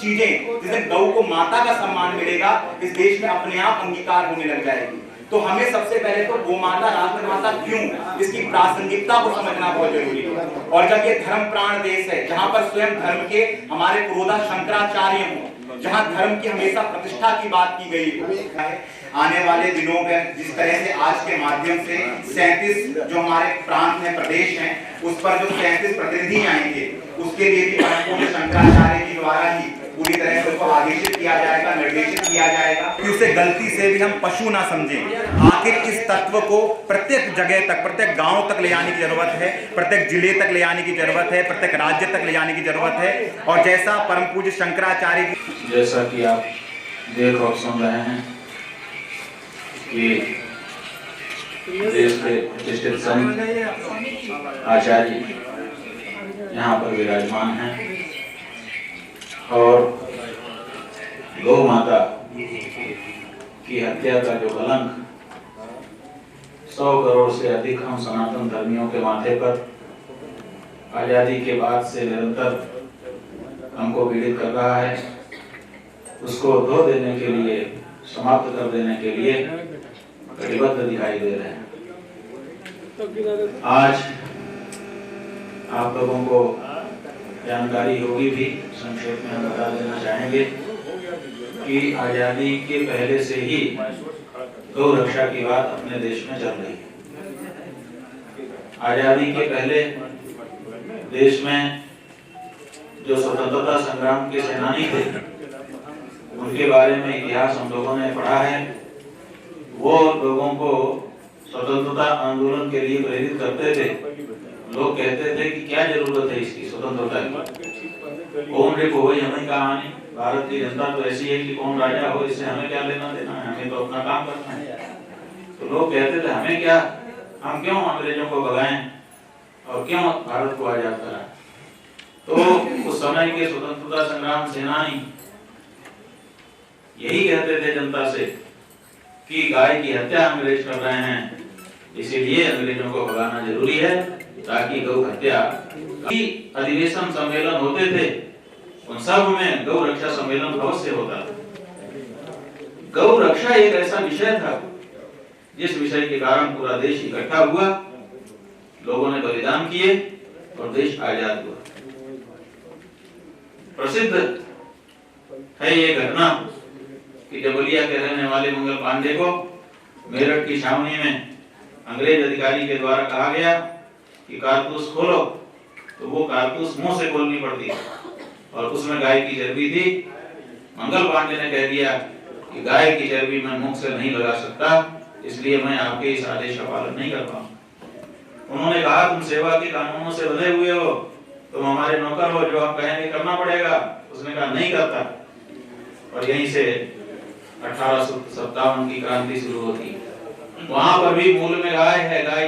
चीजें जिसे गौ को माता का सम्मान मिलेगा इस देश में अपने आप अंगीकार होने लग जाएगी। तो हमें सबसे पहले तो गोमाता राष्ट्रमाता क्यों, इसकी प्रासंगिकता को समझना बहुत जरूरी है। और जब ये धर्म प्राण देश है जहां पर स्वयं धर्म के हमारे पुरोधा शंकराचार्य हों, जहां धर्म की हमेशा प्रतिष्ठा की बात की गई है, आने वाले दिनों में जिस तरह से आज के माध्यम से 37 जो हमारे प्रांत हैं, प्रदेश हैं, उस पर जो 37 प्रतिनिधि आएंगे उसके लिए भी परम पूज्य शंकराचार्य के द्वारा ही पूरी तरह से उसको आदेशित किया जाएगा, निर्देशित किया जाएगा कि उसे गलती से भी हम पशु ना समझें। आखिर इस तत्व को प्रत्येक जगह तक, प्रत्येक गांव तक ले जाने की जरूरत है, प्रत्येक जिले तक ले जाने की जरूरत है, प्रत्येक राज्य तक ले जाने की जरूरत है। और जैसा परम पूज्य शंकराचार्य की, जैसा कि आप देख और सुन रहे हैं कि देश के प्रतिष्ठित संत आचार्य यहाँ पर विराजमान हैं और गौ माता की हत्या का जो कलंक 100 करोड़ से अधिक हम सनातन धर्मियों के माथे पर आजादी के बाद से निरंतर हमको पीड़ित कर रहा है, उसको धो देने के लिए, समाप्त कर देने के लिए कटिबद्ध दिखाई दे रहे हैं। आज आप लोगों को जानकारी होगी भी, संक्षेप में हम बता देना चाहेंगे कि आजादी के पहले से ही गौ रक्षा की बात अपने देश में चल रही है। आजादी के पहले देश में जो स्वतंत्रता संग्राम के सेनानी थे उनके बारे में इतिहास हम लोगों ने पढ़ा है। वो लोगों को स्वतंत्रता आंदोलन के लिए प्रेरित करते थे। लोग कहते थे कि क्या जरूरत है इसकी स्वतंत्रता की, कौन रे कोई हमें कहानी, भारत की जनता तो ऐसी है कि कौन राजा हो इससे हमें क्या लेना देना है, हमें तो अपना काम करना है। तो लोग कहते थे हमें क्या, हम क्यों अंग्रेजों को भगाएं और क्यों भारत को आजाद कराएं। तो उस समय के स्वतंत्रता संग्राम सेनानी यही कहते थे जनता से कि गाय की हत्या अंग्रेज कर रहे हैं, इसीलिए अंग्रेजों को भगाना जरूरी है ताकि गौ हत्या की अधिवेशन सम्मेलन होते थे उन सब में गौ रक्षा सम्मेलन अवश्य होता था। गौ रक्षा एक ऐसा विषय था जिस विषय के कारण पूरा देश इकट्ठा हुआ, लोगों ने बलिदान किए और देश आजाद हुआ। प्रसिद्ध है ये घटना कि जबलिया के रहने वाले मंगल पांडे को मेरठ की छावनी में अंग्रेज अधिकारी के द्वारा कहा गया कि कारतूस खोलो, तो वो कारतूस मुंह से खोलनी पड़ती और उसमें गाय की चर्बी थी। मंगल पांडे ने कह दिया कि गाय की चर्बी मैं मुंह से नहीं लगा सकता, इसलिए मैं आपके इस आदेश का पालन नहीं कर पाऊंगा। उन्होंने कहा तुम सेवा के कानूनों से बंधे हुए हो, तुम हमारे नौकर हो, जो हम कहेंगे करना पड़ेगा। उसने कहा नहीं करता, और यहीं से 1857 की क्रांति शुरू होती। वहां पर भी मूल में गाय है, गाय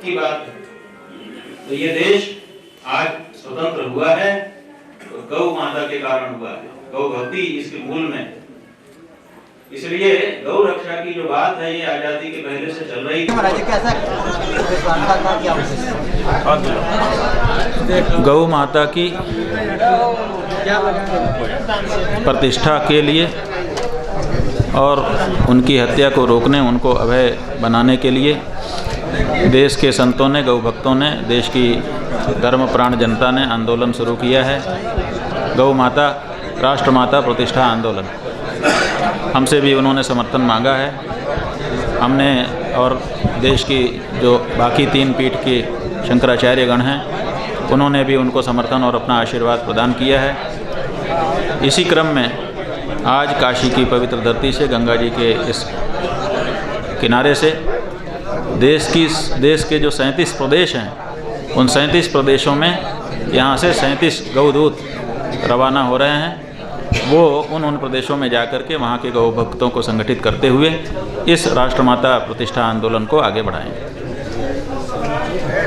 की बात है। तो ये देश आज स्वतंत्र हुआ है तो गौ माता के कारण हुआ है, गौ भक्ति इसके मूल में। इसलिए गौ रक्षा की जो बात है ये आजादी के पहले से चल रही थी। गौ माता की प्रतिष्ठा के लिए और उनकी हत्या को रोकने, उनको अभय बनाने के लिए देश के संतों ने, गौ भक्तों ने, देश की धर्म प्राण जनता ने आंदोलन शुरू किया है। गौ माता राष्ट्रमाता प्रतिष्ठा आंदोलन। हमसे भी उन्होंने समर्थन मांगा है। हमने और देश की जो बाकी 3 पीठ के शंकराचार्यगण हैं उन्होंने भी उनको समर्थन और अपना आशीर्वाद प्रदान किया है। इसी क्रम में आज काशी की पवित्र धरती से, गंगा जी के इस किनारे से देश के जो 37 प्रदेश हैं उन 37 प्रदेशों में यहाँ से 37 गौदूत रवाना हो रहे हैं। वो उन प्रदेशों में जाकर के वहाँ के गौ भक्तों को संगठित करते हुए इस राष्ट्रमाता प्रतिष्ठा आंदोलन को आगे बढ़ाएंगे।